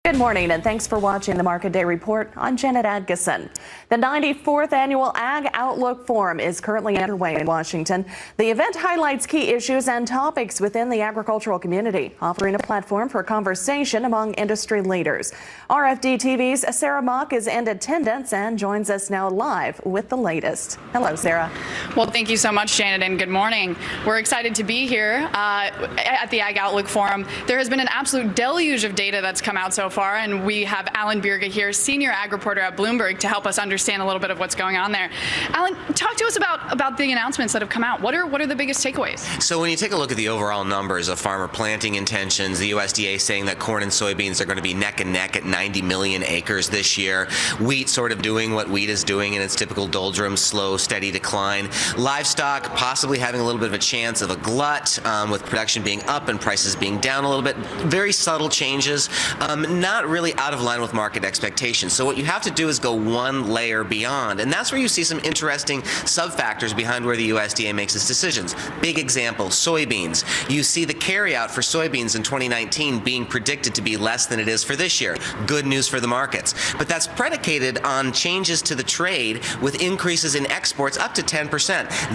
Good morning and thanks for watching the Market Day Report. I'm Janet Adkison. The 94th Annual Ag Outlook Forum is currently underway in Washington. The event highlights key issues and topics within the agricultural community, offering a platform for conversation among industry leaders. RFD-TV's Sarah Mock is in attendance and joins us now live with the latest. Hello, Sarah. Well, thank you so much, Janet, and good morning. We're excited to be here at the Ag Outlook Forum. There has been an absolute deluge of data that's come out so far, and we have Bjerga here, senior ag reporter at Bloomberg, to help us understand a little bit of what's going on there. Alan, talk to us about the announcements that have come out. What are the biggest takeaways? So when you take a look at the overall numbers of farmer planting intentions, the USDA saying that corn and soybeans are going to be neck and neck at 90 million acres this year. Wheat sort of doing what wheat is doing in its typical doldrums, slow, steady decline. Livestock possibly having a little bit of a chance of a glut, with production being up and prices being down a little bit. Very subtle changes, not really out of line with market expectations. So what you have to do is go one layer beyond, and that's where you see some interesting sub-factors behind where the USDA makes its decisions. Big example, soybeans. You see the carryout for soybeans in 2019 being predicted to be less than it is for this year. Good news for the markets. But that's predicated on changes to the trade with increases in exports up to 10%.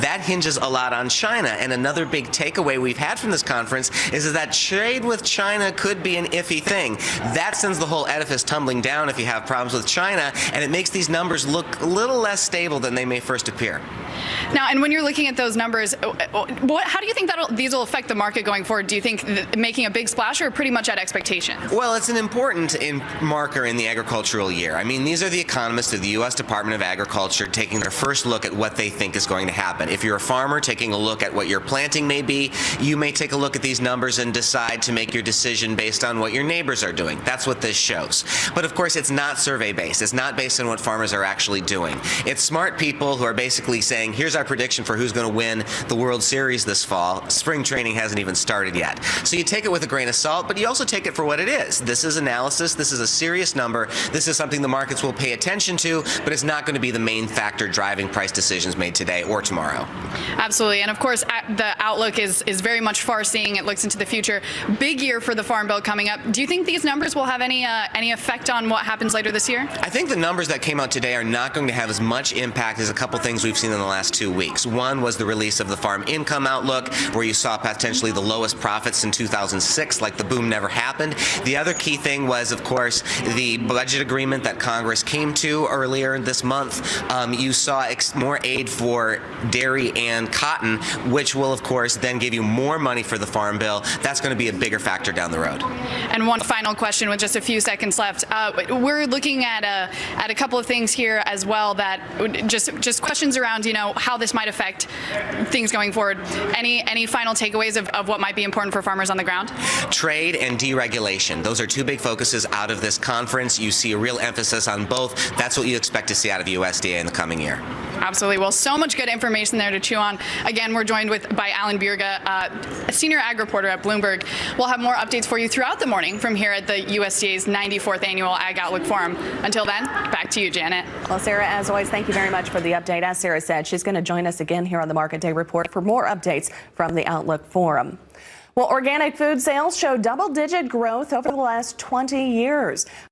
That hinges a lot on China, and another big takeaway we've had from this conference is that trade with China could be an iffy thing. That sends the whole edifice tumbling down if you have problems with China, and it makes these numbers look a little less stable than they may first appear. Now, and when you're looking at those numbers, how do you think that these will affect the market going forward? Do you think making a big splash, or pretty much at expectations? Well, it's an important marker in the agricultural year. I mean, these are the economists of the U.S. Department of Agriculture taking their first look at what they think is going to happen. If you're a farmer taking a look at what your planting may be, you may take a look at these numbers and decide to make your decision based on what your neighbors are doing. That's what this shows. But of course, it's not survey-based. It's not based on what farmers are actually doing. It's smart people who are basically saying, here's our prediction for who's going to win the World Series this fall. Spring training hasn't even started yet. So you take it with a grain of salt, but you also take it for what it is. This is analysis. This is a serious number. This is something the markets will pay attention to, but it's not going to be the main factor driving price decisions made today or tomorrow. Absolutely. And of course, the outlook is very much far-seeing. It looks into the future. Big year for the Farm Bill coming up. Do you think these numbers will have any effect on what happens later this year? I think the numbers that came out today are not going to have as much impact as a couple things we've seen in the last 2 weeks. One was the release of the farm income outlook, where you saw potentially the lowest profits in 2006, like the boom never happened. The other key thing was, of course, the budget agreement that Congress came to earlier this month. You saw more aid for dairy and cotton, which will, of course, then give you more money for the Farm Bill. That's going to be a bigger factor down the road. And one final question with just a few seconds left. We're looking at a couple of things here as well, that just questions around, how this might affect things going forward. Any final takeaways of what might be important for farmers on the ground? Trade and deregulation. Those are two big focuses out of this conference. You see a real emphasis on both. That's what you expect to see out of USDA in the coming year. Absolutely. Well, so much good information there to chew on. Again, we're joined by Bjerga, a senior ag reporter at Bloomberg. We'll have more updates for you throughout the morning from here at the USDA's 94th Annual Ag Outlook Forum. Until then, back to you, Janet. Well, Sarah, as always, thank you very much for the update. As Sarah said, she's going to join us again here on the Market Day Report for more updates from the Outlook Forum. Well, organic food sales show double-digit growth over the last 20 years.